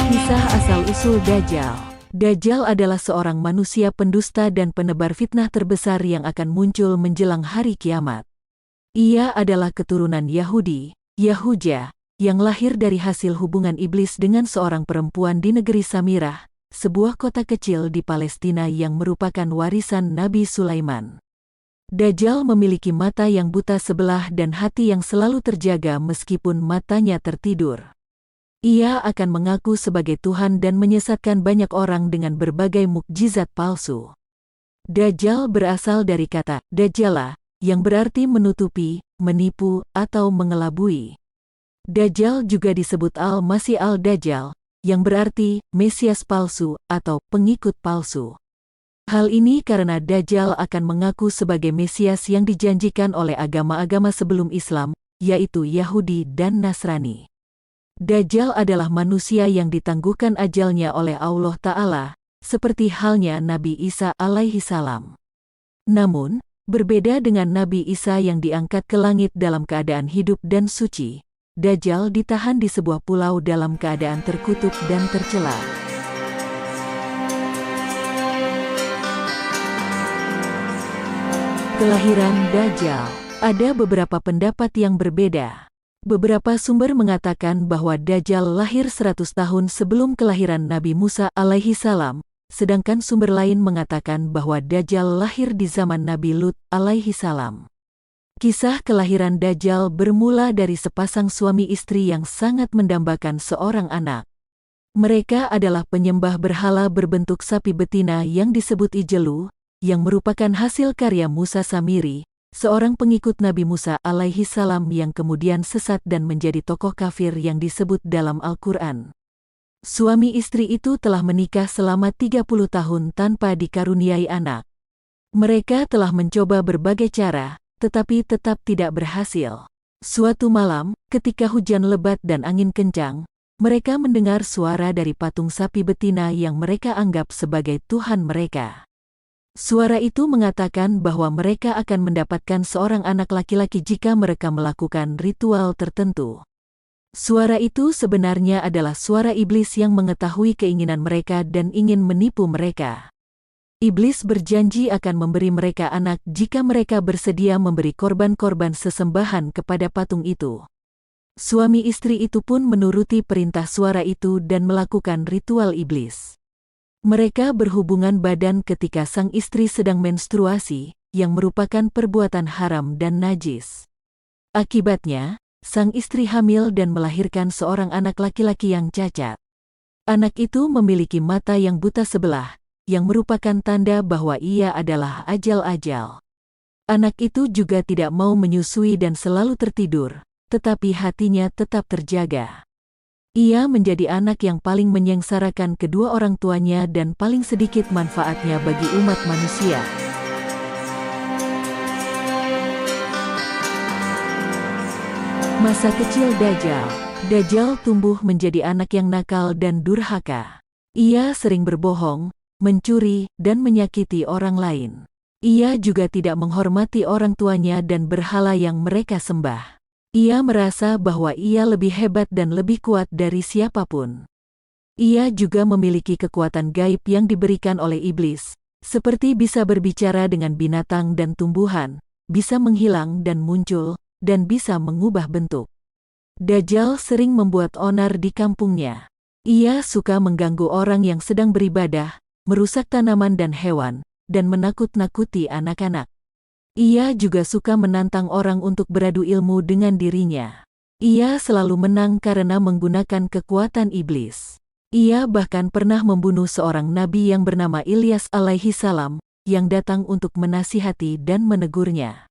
Kisah asal-usul Dajjal. Dajjal adalah seorang manusia pendusta dan penebar fitnah terbesar yang akan muncul menjelang hari kiamat. Ia adalah keturunan Yahudi, Yahuja, yang lahir dari hasil hubungan iblis dengan seorang perempuan di negeri Samirah, sebuah kota kecil di Palestina yang merupakan warisan Nabi Sulaiman. Dajjal memiliki mata yang buta sebelah dan hati yang selalu terjaga meskipun matanya tertidur. Ia akan mengaku sebagai Tuhan dan menyesatkan banyak orang dengan berbagai mukjizat palsu. Dajjal berasal dari kata dajjala, yang berarti menutupi, menipu, atau mengelabui. Dajjal juga disebut Al-Masih al-Dajjal, yang berarti Mesias palsu atau pengikut palsu. Hal ini karena Dajjal akan mengaku sebagai Mesias yang dijanjikan oleh agama-agama sebelum Islam, yaitu Yahudi dan Nasrani. Dajjal adalah manusia yang ditangguhkan ajalnya oleh Allah Ta'ala, seperti halnya Nabi Isa alaihi salam. Namun, berbeda dengan Nabi Isa yang diangkat ke langit dalam keadaan hidup dan suci, Dajjal ditahan di sebuah pulau dalam keadaan terkutuk dan tercela. Kelahiran Dajjal. Ada beberapa pendapat yang berbeda. Beberapa sumber mengatakan bahwa Dajjal lahir 100 tahun sebelum kelahiran Nabi Musa alaihi salam, sedangkan sumber lain mengatakan bahwa Dajjal lahir di zaman Nabi Lut alaihi salam. Kisah kelahiran Dajjal bermula dari sepasang suami istri yang sangat mendambakan seorang anak. Mereka adalah penyembah berhala berbentuk sapi betina yang disebut Ijelu, yang merupakan hasil karya Musa Samiri, seorang pengikut Nabi Musa alaihi salam yang kemudian sesat dan menjadi tokoh kafir yang disebut dalam Al-Quran. Suami istri itu telah menikah selama 30 tahun tanpa dikaruniai anak. Mereka telah mencoba berbagai cara, tetapi tetap tidak berhasil. Suatu malam, ketika hujan lebat dan angin kencang, mereka mendengar suara dari patung sapi betina yang mereka anggap sebagai Tuhan mereka. Suara itu mengatakan bahwa mereka akan mendapatkan seorang anak laki-laki jika mereka melakukan ritual tertentu. Suara itu sebenarnya adalah suara iblis yang mengetahui keinginan mereka dan ingin menipu mereka. Iblis berjanji akan memberi mereka anak jika mereka bersedia memberi korban-korban sesembahan kepada patung itu. Suami istri itu pun menuruti perintah suara itu dan melakukan ritual iblis. Mereka berhubungan badan ketika sang istri sedang menstruasi, yang merupakan perbuatan haram dan najis. Akibatnya, sang istri hamil dan melahirkan seorang anak laki-laki yang cacat. Anak itu memiliki mata yang buta sebelah, yang merupakan tanda bahwa ia adalah ajal-ajal. Anak itu juga tidak mau menyusui dan selalu tertidur, tetapi hatinya tetap terjaga. Ia menjadi anak yang paling menyengsarakan kedua orang tuanya dan paling sedikit manfaatnya bagi umat manusia. Masa kecil Dajjal. Dajjal tumbuh menjadi anak yang nakal dan durhaka. Ia sering berbohong, mencuri, dan menyakiti orang lain. Ia juga tidak menghormati orang tuanya dan berhala yang mereka sembah. Ia merasa bahwa ia lebih hebat dan lebih kuat dari siapapun. Ia juga memiliki kekuatan gaib yang diberikan oleh iblis, seperti bisa berbicara dengan binatang dan tumbuhan, bisa menghilang dan muncul, dan bisa mengubah bentuk. Dajjal sering membuat onar di kampungnya. Ia suka mengganggu orang yang sedang beribadah, merusak tanaman dan hewan, dan menakut-nakuti anak-anak. Ia juga suka menantang orang untuk beradu ilmu dengan dirinya. Ia selalu menang karena menggunakan kekuatan iblis. Ia bahkan pernah membunuh seorang nabi yang bernama Ilyas alaihi salam, yang datang untuk menasihati dan menegurnya.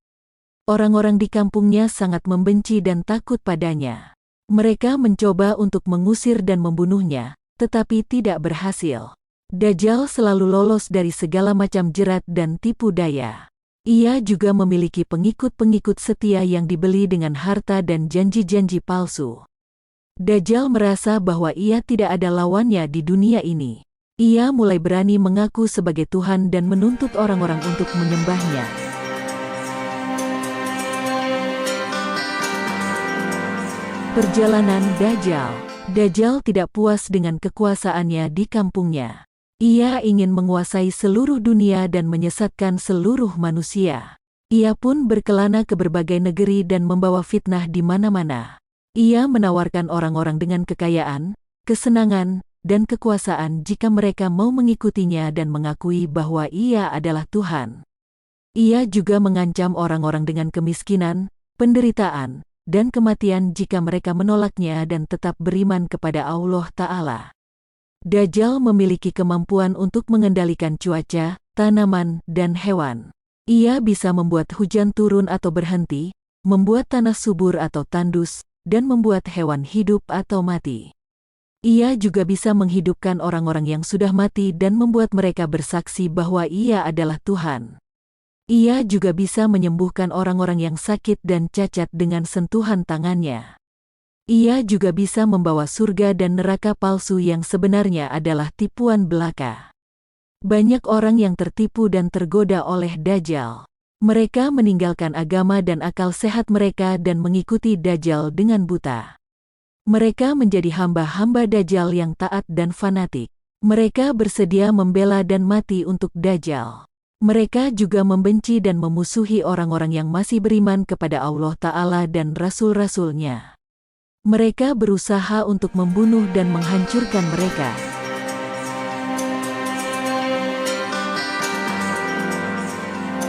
Orang-orang di kampungnya sangat membenci dan takut padanya. Mereka mencoba untuk mengusir dan membunuhnya, tetapi tidak berhasil. Dajjal selalu lolos dari segala macam jerat dan tipu daya. Ia juga memiliki pengikut-pengikut setia yang dibeli dengan harta dan janji-janji palsu. Dajjal merasa bahwa ia tidak ada lawannya di dunia ini. Ia mulai berani mengaku sebagai Tuhan dan menuntut orang-orang untuk menyembahnya. Perjalanan Dajjal. Dajjal tidak puas dengan kekuasaannya di kampungnya. Ia ingin menguasai seluruh dunia dan menyesatkan seluruh manusia. Ia pun berkelana ke berbagai negeri dan membawa fitnah di mana-mana. Ia menawarkan orang-orang dengan kekayaan, kesenangan, dan kekuasaan jika mereka mau mengikutinya dan mengakui bahwa ia adalah Tuhan. Ia juga mengancam orang-orang dengan kemiskinan, penderitaan, dan kematian jika mereka menolaknya dan tetap beriman kepada Allah Ta'ala. Dajjal memiliki kemampuan untuk mengendalikan cuaca, tanaman, dan hewan. Ia bisa membuat hujan turun atau berhenti, membuat tanah subur atau tandus, dan membuat hewan hidup atau mati. Ia juga bisa menghidupkan orang-orang yang sudah mati dan membuat mereka bersaksi bahwa ia adalah Tuhan. Ia juga bisa menyembuhkan orang-orang yang sakit dan cacat dengan sentuhan tangannya. Ia juga bisa membawa surga dan neraka palsu yang sebenarnya adalah tipuan belaka. Banyak orang yang tertipu dan tergoda oleh Dajjal. Mereka meninggalkan agama dan akal sehat mereka dan mengikuti Dajjal dengan buta. Mereka menjadi hamba-hamba Dajjal yang taat dan fanatik. Mereka bersedia membela dan mati untuk Dajjal. Mereka juga membenci dan memusuhi orang-orang yang masih beriman kepada Allah Ta'ala dan Rasul-Rasul-Nya. Mereka berusaha untuk membunuh dan menghancurkan mereka.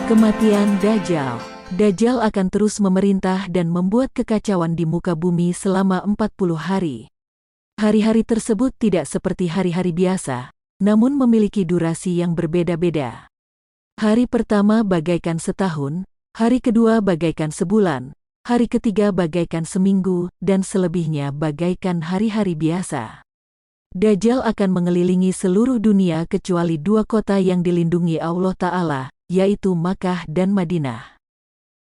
Kematian Dajjal. Dajjal akan terus memerintah dan membuat kekacauan di muka bumi selama 40 hari. Hari-hari tersebut tidak seperti hari-hari biasa, namun memiliki durasi yang berbeda-beda. Hari pertama bagaikan setahun, hari kedua bagaikan sebulan, hari ketiga bagaikan seminggu, dan selebihnya bagaikan hari-hari biasa. Dajjal akan mengelilingi seluruh dunia kecuali 2 kota yang dilindungi Allah Ta'ala, yaitu Makkah dan Madinah.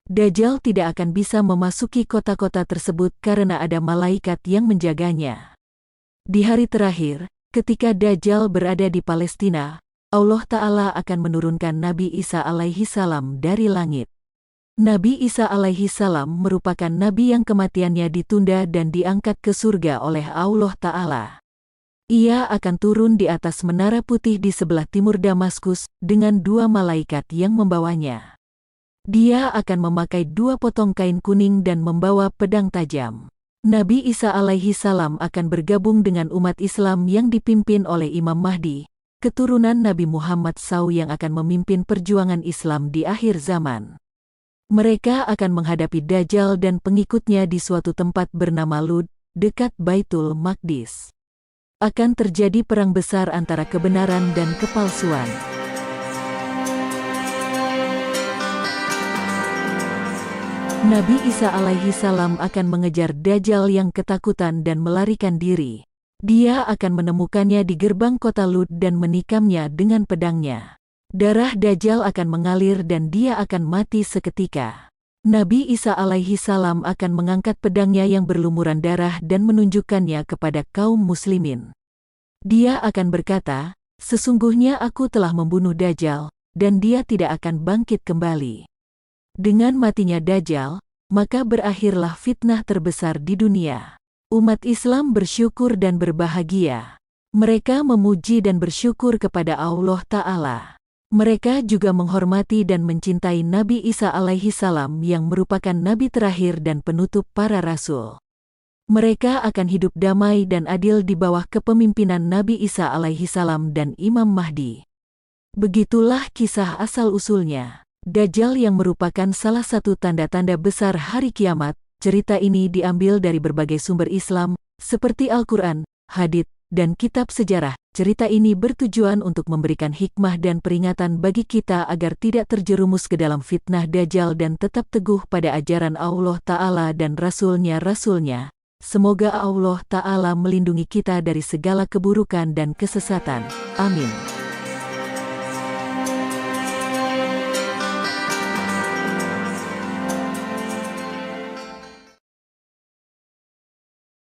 Dajjal tidak akan bisa memasuki kota-kota tersebut karena ada malaikat yang menjaganya. Di hari terakhir, ketika Dajjal berada di Palestina, Allah Ta'ala akan menurunkan Nabi Isa alaihi salam dari langit. Nabi Isa alaihi salam merupakan nabi yang kematiannya ditunda dan diangkat ke surga oleh Allah Ta'ala. Ia akan turun di atas menara putih di sebelah timur Damaskus dengan 2 malaikat yang membawanya. Dia akan memakai 2 potong kain kuning dan membawa pedang tajam. Nabi Isa alaihi salam akan bergabung dengan umat Islam yang dipimpin oleh Imam Mahdi, keturunan Nabi Muhammad SAW yang akan memimpin perjuangan Islam di akhir zaman. Mereka akan menghadapi Dajjal dan pengikutnya di suatu tempat bernama Lud, dekat Baitul Maqdis. Akan terjadi perang besar antara kebenaran dan kepalsuan. Nabi Isa alaihi salam akan mengejar Dajjal yang ketakutan dan melarikan diri. Dia akan menemukannya di gerbang kota Lud dan menikamnya dengan pedangnya. Darah Dajjal akan mengalir dan dia akan mati seketika. Nabi Isa alaihi salam akan mengangkat pedangnya yang berlumuran darah dan menunjukkannya kepada kaum muslimin. Dia akan berkata, "Sesungguhnya aku telah membunuh Dajjal, dan dia tidak akan bangkit kembali." Dengan matinya Dajjal, maka berakhirlah fitnah terbesar di dunia. Umat Islam bersyukur dan berbahagia. Mereka memuji dan bersyukur kepada Allah Ta'ala. Mereka juga menghormati dan mencintai Nabi Isa alaihi salam yang merupakan nabi terakhir dan penutup para rasul. Mereka akan hidup damai dan adil di bawah kepemimpinan Nabi Isa alaihi salam dan Imam Mahdi. Begitulah kisah asal-usulnya. Dajjal yang merupakan salah satu tanda-tanda besar hari kiamat. Cerita ini diambil dari berbagai sumber Islam, seperti Al-Quran, hadits, dan kitab sejarah. Cerita ini bertujuan untuk memberikan hikmah dan peringatan bagi kita agar tidak terjerumus ke dalam fitnah Dajjal dan tetap teguh pada ajaran Allah Ta'ala dan Rasul-Nya. Semoga Allah Ta'ala melindungi kita dari segala keburukan dan kesesatan. Amin.